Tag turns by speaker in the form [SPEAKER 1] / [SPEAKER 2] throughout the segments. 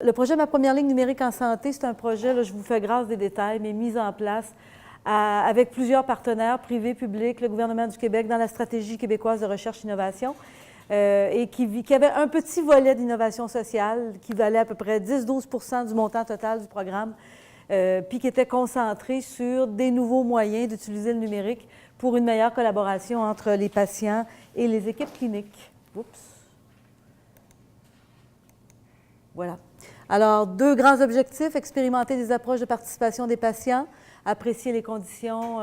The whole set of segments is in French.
[SPEAKER 1] le projet Ma première ligne numérique en santé, c'est un projet, là, je vous fais grâce des détails, mais mis en place avec plusieurs partenaires privés, publics, le gouvernement du Québec dans la stratégie québécoise de recherche-innovation et qui avait un petit volet d'innovation sociale qui valait à peu près 10-12 % du montant total du programme, puis qui était concentré sur des nouveaux moyens d'utiliser le numérique pour une meilleure collaboration entre les patients et les équipes cliniques. Oups. Voilà. Alors, deux grands objectifs, expérimenter des approches de participation des patients, apprécier les conditions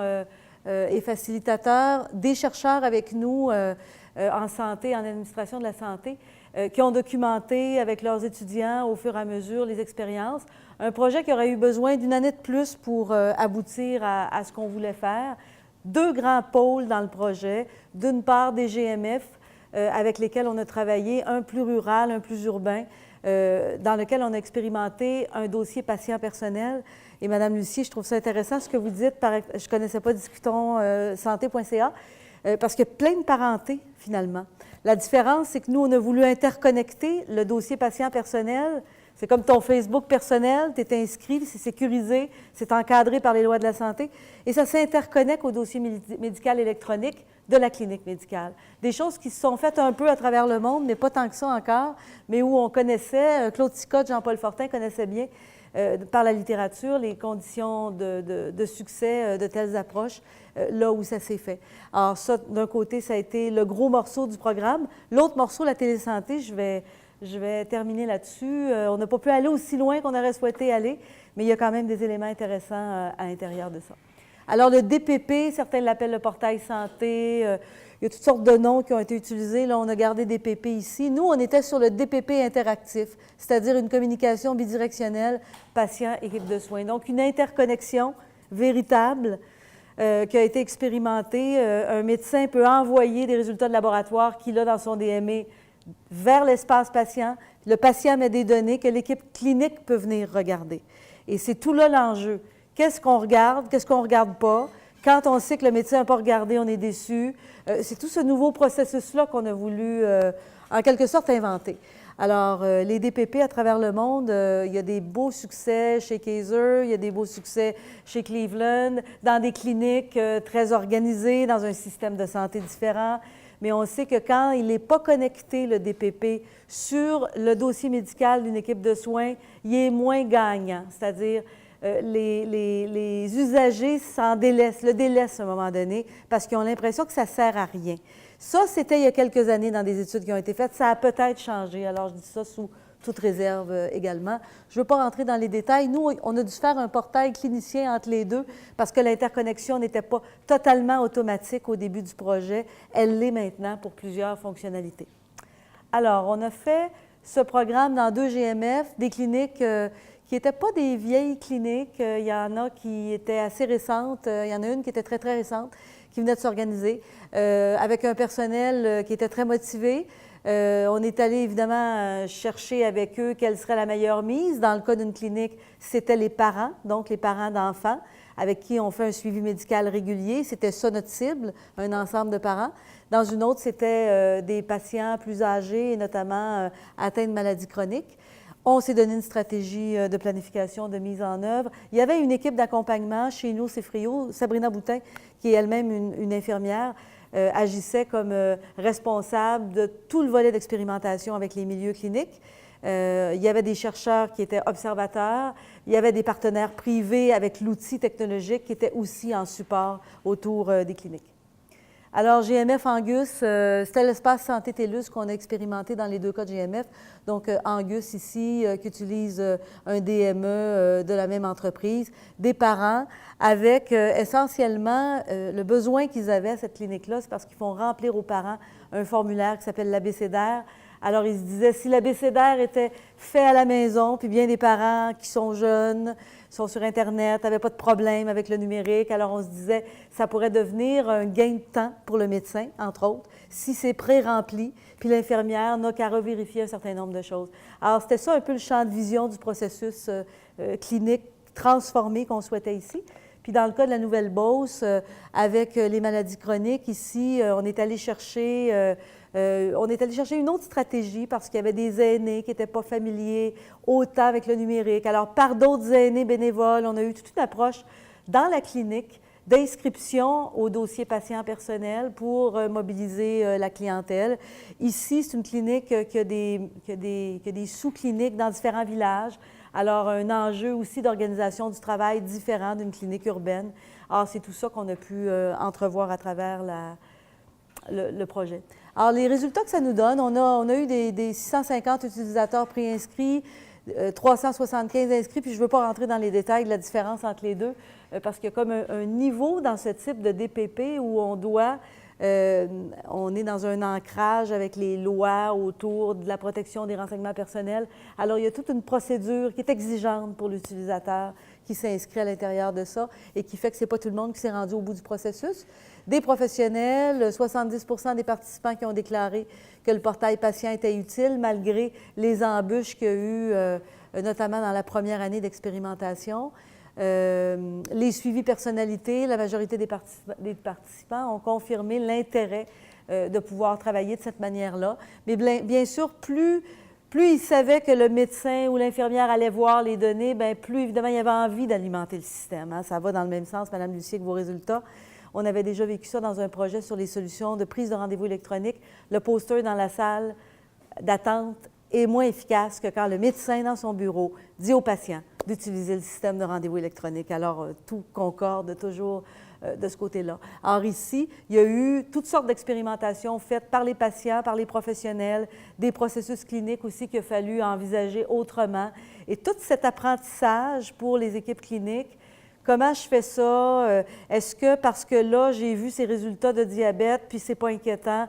[SPEAKER 1] et facilitateurs, des chercheurs avec nous en santé, en administration de la santé, qui ont documenté avec leurs étudiants au fur et à mesure les expériences. Un projet qui aurait eu besoin d'une année de plus pour aboutir à ce qu'on voulait faire. Deux grands pôles dans le projet, d'une part des GMF avec lesquels on a travaillé, un plus rural, un plus urbain, dans lequel on a expérimenté un dossier patient personnel. Et Mme Lucie, je trouve ça intéressant ce que vous dites, je ne connaissais pas discutonssanté.ca, parce qu'il y a plein de parentés, finalement. La différence, c'est que nous, on a voulu interconnecter le dossier patient personnel. C'est comme ton Facebook personnel, tu es inscrit, c'est sécurisé, c'est encadré par les lois de la santé, et ça s'interconnecte au dossier médical électronique de la clinique médicale. Des choses qui se sont faites un peu à travers le monde, mais pas tant que ça encore, mais où on connaissait, Claude Sicotte, Jean-Paul Fortin connaissaient bien par la littérature les conditions de succès de telles approches, là où ça s'est fait. Alors ça, d'un côté, ça a été le gros morceau du programme. L'autre morceau, la télésanté, je vais terminer là-dessus. On n'a pas pu aller aussi loin qu'on aurait souhaité aller, mais il y a quand même des éléments intéressants à l'intérieur de ça. Alors, le DPP, certains l'appellent le portail santé. Il y a toutes sortes de noms qui ont été utilisés. Là, on a gardé DPP ici. Nous, on était sur le DPP interactif, c'est-à-dire une communication bidirectionnelle patient-équipe de soins. Donc, une interconnexion véritable qui a été expérimentée. Un médecin peut envoyer des résultats de laboratoire qu'il a dans son DME vers l'espace patient. Le patient met des données que l'équipe clinique peut venir regarder. Et c'est tout là l'enjeu. Qu'est-ce qu'on regarde ne regarde pas? Quand on sait que le médecin n'a pas regardé, on est déçu. C'est tout ce nouveau processus-là qu'on a voulu, en quelque sorte, inventer. Alors, les DPP à travers le monde, il y a des beaux succès chez Kaiser, il y a des beaux succès chez Cleveland, dans des cliniques très organisées, dans un système de santé différent. Mais on sait que quand il n'est pas connecté, le DPP, sur le dossier médical d'une équipe de soins, il est moins gagnant. C'est-à-dire, les usagers le délaissent à un moment donné parce qu'ils ont l'impression que ça ne sert à rien. Ça, c'était il y a quelques années dans des études qui ont été faites. Ça a peut-être changé. Alors, je dis ça sous toute réserve également. Je ne veux pas rentrer dans les détails. Nous, on a dû faire un portail clinicien entre les deux parce que l'interconnexion n'était pas totalement automatique au début du projet. Elle l'est maintenant pour plusieurs fonctionnalités. Alors, on a fait ce programme dans 2 GMF, des cliniques qui n'étaient pas des vieilles cliniques. Il y en a qui étaient assez récentes. Il y en a une qui était très, très récente, qui venait de s'organiser, avec un personnel qui était très motivé. On est allé évidemment chercher avec eux quelle serait la meilleure mise. Dans le cas d'une clinique, c'était les parents, donc les parents d'enfants, avec qui on fait un suivi médical régulier. C'était ça notre cible, un ensemble de parents. Dans une autre, c'était des patients plus âgés, et notamment atteints de maladies chroniques. On s'est donné une stratégie de planification, de mise en œuvre. Il y avait une équipe d'accompagnement chez nous, c'est Frio. Sabrina Boutin, qui est elle-même une infirmière, agissait comme responsable de tout le volet d'expérimentation avec les milieux cliniques. Il y avait des chercheurs qui étaient observateurs. Il y avait des partenaires privés avec l'outil technologique qui étaient aussi en support autour des cliniques. Alors, GMF Angus, c'était l'espace santé TELUS qu'on a expérimenté dans les 2 cas de GMF. Donc, Angus ici, qui utilise un DME de la même entreprise, des parents, avec essentiellement le besoin qu'ils avaient à cette clinique-là, c'est parce qu'ils font remplir aux parents un formulaire qui s'appelle l'abécédaire. Alors, ils se disaient, si l'abécédaire était fait à la maison, puis bien des parents qui sont jeunes, sont sur Internet, n'avaient pas de problème avec le numérique, alors on se disait, ça pourrait devenir un gain de temps pour le médecin, entre autres, si c'est pré-rempli, puis l'infirmière n'a qu'à revérifier un certain nombre de choses. Alors, c'était ça un peu le champ de vision du processus clinique transformé qu'on souhaitait ici. Puis dans le cas de la Nouvelle-Beauce, avec les maladies chroniques, ici, on est allé chercher une autre stratégie parce qu'il y avait des aînés qui n'étaient pas familiers autant avec le numérique. Alors, par d'autres aînés bénévoles, on a eu toute une approche dans la clinique d'inscription au dossier patient personnel pour mobiliser la clientèle. Ici, c'est une clinique qui a des sous-cliniques dans différents villages. Alors, un enjeu aussi d'organisation du travail différent d'une clinique urbaine. Alors, c'est tout ça qu'on a pu entrevoir à travers le projet. Alors, les résultats que ça nous donne, on a eu des 650 utilisateurs préinscrits, 375 inscrits, puis je ne veux pas rentrer dans les détails de la différence entre les deux, parce qu'il y a comme un niveau dans ce type de DPP où on est dans un ancrage avec les lois autour de la protection des renseignements personnels. Alors, il y a toute une procédure qui est exigeante pour l'utilisateur qui s'inscrit à l'intérieur de ça et qui fait que ce n'est pas tout le monde qui s'est rendu au bout du processus. Des professionnels, 70 des participants qui ont déclaré que le portail patient était utile malgré les embûches qu'il y a eu, notamment dans la première année d'expérimentation. Les suivis personnalités, la majorité des participants ont confirmé l'intérêt de pouvoir travailler de cette manière-là. Mais bien sûr, plus ils savaient que le médecin ou l'infirmière allait voir les données, bien, plus évidemment il y avait envie d'alimenter le système. Hein. Ça va dans le même sens, Mme Lucier, que vos résultats. On avait déjà vécu ça dans un projet sur les solutions de prise de rendez-vous électronique. Le poster dans la salle d'attente est moins efficace que quand le médecin dans son bureau dit au patient d'utiliser le système de rendez-vous électronique. Alors, tout concorde toujours de ce côté-là. Or, ici, il y a eu toutes sortes d'expérimentations faites par les patients, par les professionnels, des processus cliniques aussi qu'il a fallu envisager autrement. Et tout cet apprentissage pour les équipes cliniques, comment je fais ça? Est-ce que parce que là, j'ai vu ces résultats de diabète, puis c'est pas inquiétant,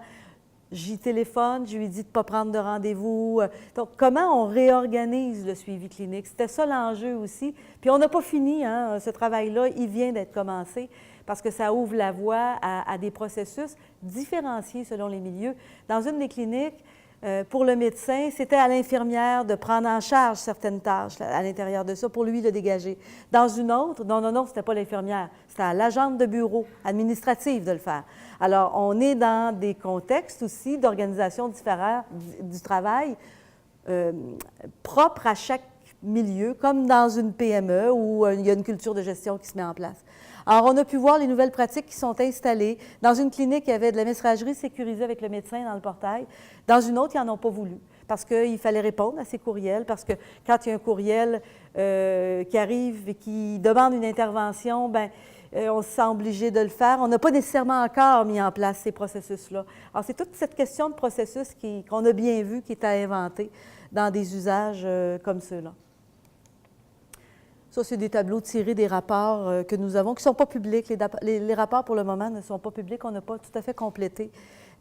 [SPEAKER 1] j'y téléphone, je lui dis de ne pas prendre de rendez-vous. Donc, comment on réorganise le suivi clinique? C'était ça l'enjeu aussi. Puis on n'a pas fini, hein, ce travail-là, il vient d'être commencé parce que ça ouvre la voie à des processus différenciés selon les milieux. Dans une des cliniques, pour le médecin, c'était à l'infirmière de prendre en charge certaines tâches à l'intérieur de ça pour lui le dégager. Dans une autre, non, ce n'était pas l'infirmière, c'était à l'agente de bureau administrative de le faire. Alors, on est dans des contextes aussi d'organisation différente du travail propre à chaque milieu, comme dans une PME où il y a une culture de gestion qui se met en place. Alors, on a pu voir les nouvelles pratiques qui sont installées. Dans une clinique, il y avait de la messagerie sécurisée avec le médecin dans le portail. Dans une autre, ils n'en ont pas voulu parce qu'il fallait répondre à ces courriels, parce que quand il y a un courriel qui arrive et qui demande une intervention, bien, on se sent obligé de le faire. On n'a pas nécessairement encore mis en place ces processus-là. Alors, c'est toute cette question de processus qu'on a bien vu qui est à inventer dans des usages comme ceux-là. Ça, c'est des tableaux tirés des rapports que nous avons, qui ne sont pas publics. Les rapports, pour le moment, ne sont pas publics. On n'a pas tout à fait complété.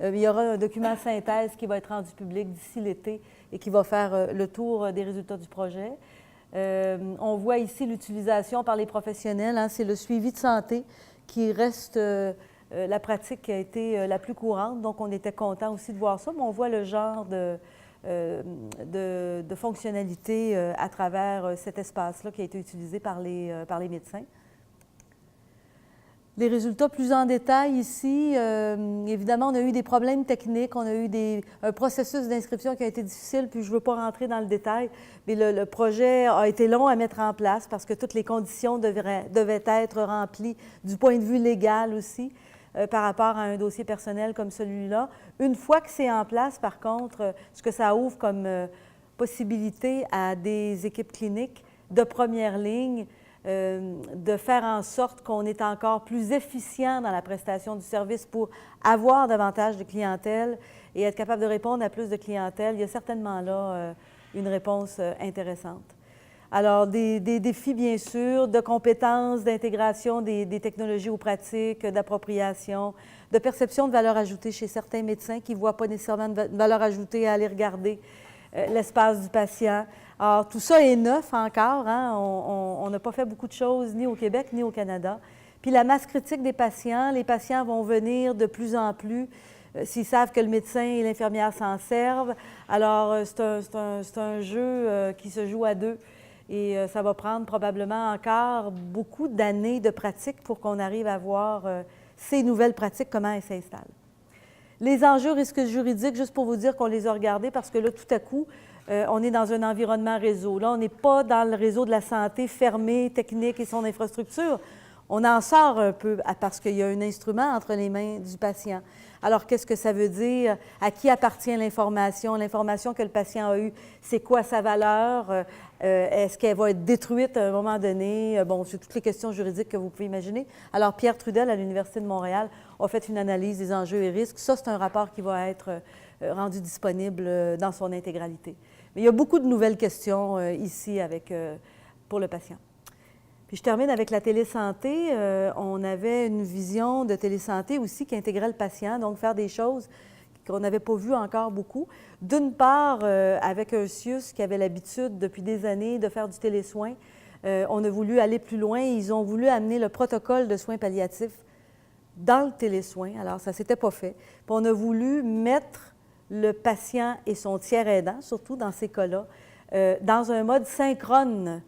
[SPEAKER 1] Il y aura un document synthèse qui va être rendu public d'ici l'été et qui va faire le tour des résultats du projet. On voit ici l'utilisation par les professionnels. Hein, c'est le suivi de santé qui reste la pratique qui a été la plus courante. Donc, on était content aussi de voir ça. Mais on voit le genre de fonctionnalités à travers cet espace-là qui a été utilisé par les médecins. Les résultats plus en détail ici, évidemment, on a eu des problèmes techniques, on a eu un processus d'inscription qui a été difficile, puis je ne veux pas rentrer dans le détail, mais le projet a été long à mettre en place parce que toutes les conditions devaient être remplies du point de vue légal aussi. Par rapport à un dossier personnel comme celui-là. Une fois que c'est en place, par contre, ce que ça ouvre comme possibilité à des équipes cliniques de première ligne, de faire en sorte qu'on est encore plus efficient dans la prestation du service pour avoir davantage de clientèle et être capable de répondre à plus de clientèle. Il y a certainement là une réponse intéressante. Alors, des défis, bien sûr, de compétences, d'intégration des technologies aux pratiques, d'appropriation, de perception de valeur ajoutée chez certains médecins qui ne voient pas nécessairement de valeur ajoutée à aller regarder l'espace du patient. Alors, tout ça est neuf encore. Hein? On n'a pas fait beaucoup de choses ni au Québec ni au Canada. Puis la masse critique des patients, les patients vont venir de plus en plus s'ils savent que le médecin et l'infirmière s'en servent. Alors, c'est un jeu qui se joue à deux. Et ça va prendre probablement encore beaucoup d'années de pratique pour qu'on arrive à voir ces nouvelles pratiques, comment elles s'installent. Les enjeux risques juridiques, juste pour vous dire qu'on les a regardés, parce que là, tout à coup, on est dans un environnement réseau. Là, on n'est pas dans le réseau de la santé fermé, technique et son infrastructure. On en sort un peu parce qu'il y a un instrument entre les mains du patient. Alors, qu'est-ce que ça veut dire? À qui appartient l'information? L'information que le patient a eue, c'est quoi sa valeur? Est-ce qu'elle va être détruite à un moment donné? Bon, c'est toutes les questions juridiques que vous pouvez imaginer. Alors, Pierre Trudel, à l'Université de Montréal, a fait une analyse des enjeux et risques. Ça, c'est un rapport qui va être rendu disponible dans son intégralité. Mais il y a beaucoup de nouvelles questions ici pour le patient. Puis je termine avec la télésanté. On avait une vision de télésanté aussi qui intégrait le patient, donc faire des choses qu'on n'avait pas vues encore beaucoup. D'une part, avec un CIUS qui avait l'habitude depuis des années de faire du télésoin, on a voulu aller plus loin. Ils ont voulu amener le protocole de soins palliatifs dans le télésoin. Alors, ça ne s'était pas fait. Puis on a voulu mettre le patient et son tiers aidant, surtout dans ces cas-là, dans un mode synchrone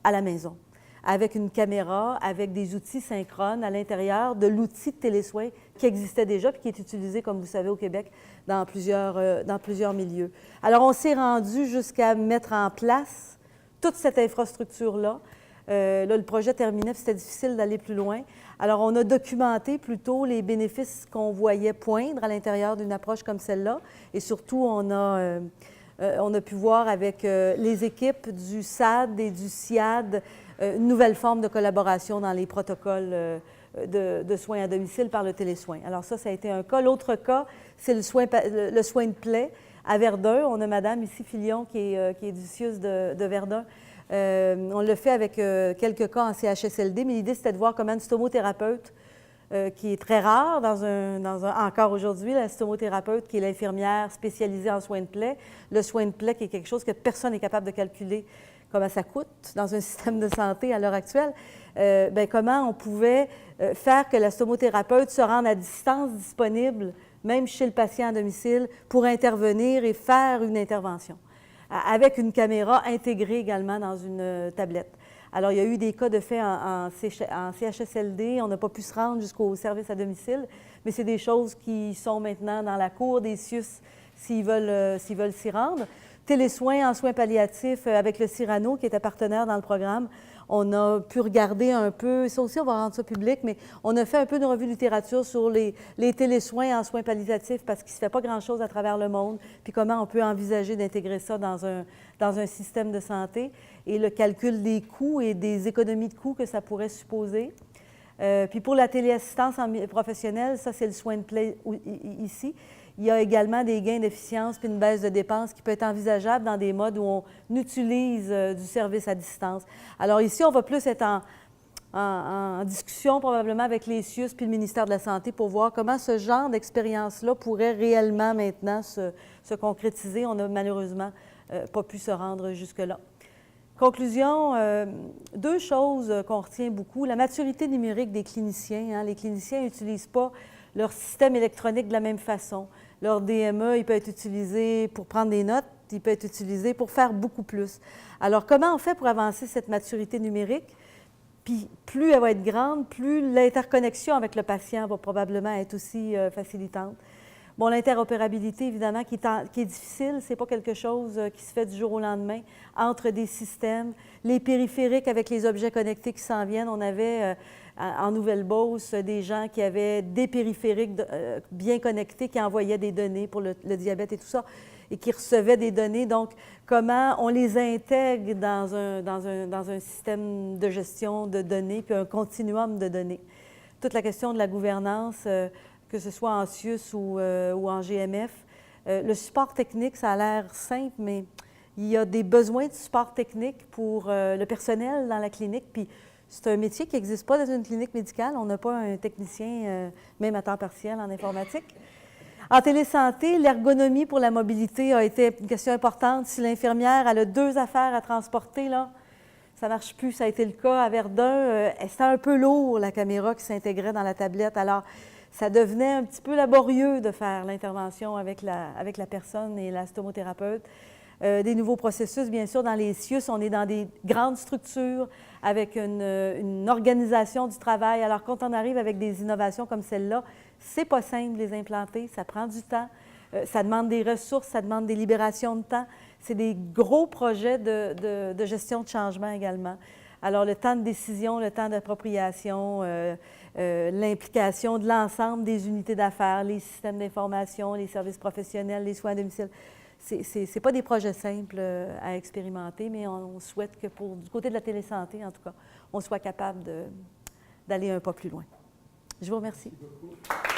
[SPEAKER 1] à la maison, avec une caméra, avec des outils synchrones à l'intérieur de l'outil de télésoin qui existait déjà et qui est utilisé, comme vous savez, au Québec dans plusieurs milieux. Alors, on s'est rendu jusqu'à mettre en place toute cette infrastructure-là. Là, le projet terminait, puis c'était difficile d'aller plus loin. Alors, on a documenté plutôt les bénéfices qu'on voyait poindre à l'intérieur d'une approche comme celle-là. Et surtout, on a pu voir avec les équipes du SAD et du SIAD une nouvelle forme de collaboration dans les protocoles de soins à domicile par le télésoin. Alors ça a été un cas. L'autre cas, c'est le soin de plaie à Verdun. On a Madame ici Filion qui est du CIUS de Verdun. On le fait avec quelques cas en CHSLD, mais l'idée, c'était de voir comment une stomothérapeute, qui est très rare encore aujourd'hui, la stomothérapeute qui est l'infirmière spécialisée en soins de plaie. Le soin de plaie qui est quelque chose que personne n'est capable de calculer comment ça coûte dans un système de santé à l'heure actuelle, comment on pouvait faire que la stomothérapeute se rende à distance disponible, même chez le patient à domicile, pour intervenir et faire une intervention, avec une caméra intégrée également dans une tablette. Alors, il y a eu des cas de fait en CHSLD, on n'a pas pu se rendre jusqu'au service à domicile, mais c'est des choses qui sont maintenant dans la cour des CIUS s'ils veulent s'y rendre. Télésoins en soins palliatifs avec le Cyrano, qui était partenaire dans le programme. On a pu regarder un peu, ça aussi, on va rendre ça public, mais on a fait un peu de revue de littérature sur les télésoins en soins palliatifs parce qu'il ne se fait pas grand-chose à travers le monde, puis comment on peut envisager d'intégrer ça dans un système de santé et le calcul des coûts et des économies de coûts que ça pourrait supposer. Puis pour la téléassistance professionnelle, ça, c'est le soin de plaie ici. Il y a également des gains d'efficience puis une baisse de dépenses qui peut être envisageable dans des modes où on utilise du service à distance. Alors ici, on va plus être en discussion probablement avec les CIUS puis le ministère de la Santé pour voir comment ce genre d'expérience-là pourrait réellement maintenant se concrétiser. On n'a malheureusement pas pu se rendre jusque-là. Conclusion, deux choses qu'on retient beaucoup. La maturité numérique des cliniciens. Hein. Les cliniciens n'utilisent pas leur système électronique de la même façon. Leur DME, il peut être utilisé pour prendre des notes, il peut être utilisé pour faire beaucoup plus. Alors, comment on fait pour avancer cette maturité numérique? Puis, plus elle va être grande, plus l'interconnexion avec le patient va probablement être aussi facilitante. Bon, l'interopérabilité, évidemment, qui est difficile, ce n'est pas quelque chose qui se fait du jour au lendemain entre des systèmes. Les périphériques avec les objets connectés qui s'en viennent, on avait en Nouvelle-Beauce des gens qui avaient des périphériques bien connectés qui envoyaient des données pour le diabète et tout ça, et qui recevaient des données. Donc, comment on les intègre dans un système de gestion de données, puis un continuum de données. Toute la question de la gouvernance, que ce soit en CIUS ou en GMF. Le support technique, ça a l'air simple, mais il y a des besoins de support technique pour le personnel dans la clinique, puis c'est un métier qui n'existe pas dans une clinique médicale. On n'a pas un technicien, même à temps partiel, en informatique. En télésanté, l'ergonomie pour la mobilité a été une question importante. Si l'infirmière a 2 affaires à transporter, là, ça ne marche plus. Ça a été le cas à Verdun. C'était un peu lourd, la caméra qui s'intégrait dans la tablette. Alors, ça devenait un petit peu laborieux de faire l'intervention avec la personne et la stomothérapeute. des nouveaux processus. Bien sûr, dans les CIUS, on est dans des grandes structures avec une organisation du travail. Alors, quand on arrive avec des innovations comme celle-là, c'est pas simple de les implanter, ça prend du temps, ça demande des ressources, ça demande des libérations de temps. C'est des gros projets de gestion de changement également. Alors, le temps de décision, le temps d'appropriation, l'implication de l'ensemble des unités d'affaires, les systèmes d'information, les services professionnels, les soins à domicile, ce n'est pas des projets simples à expérimenter, mais on souhaite que du côté de la télésanté, en tout cas, on soit capable d'aller un pas plus loin. Je vous remercie.
[SPEAKER 2] Merci beaucoup.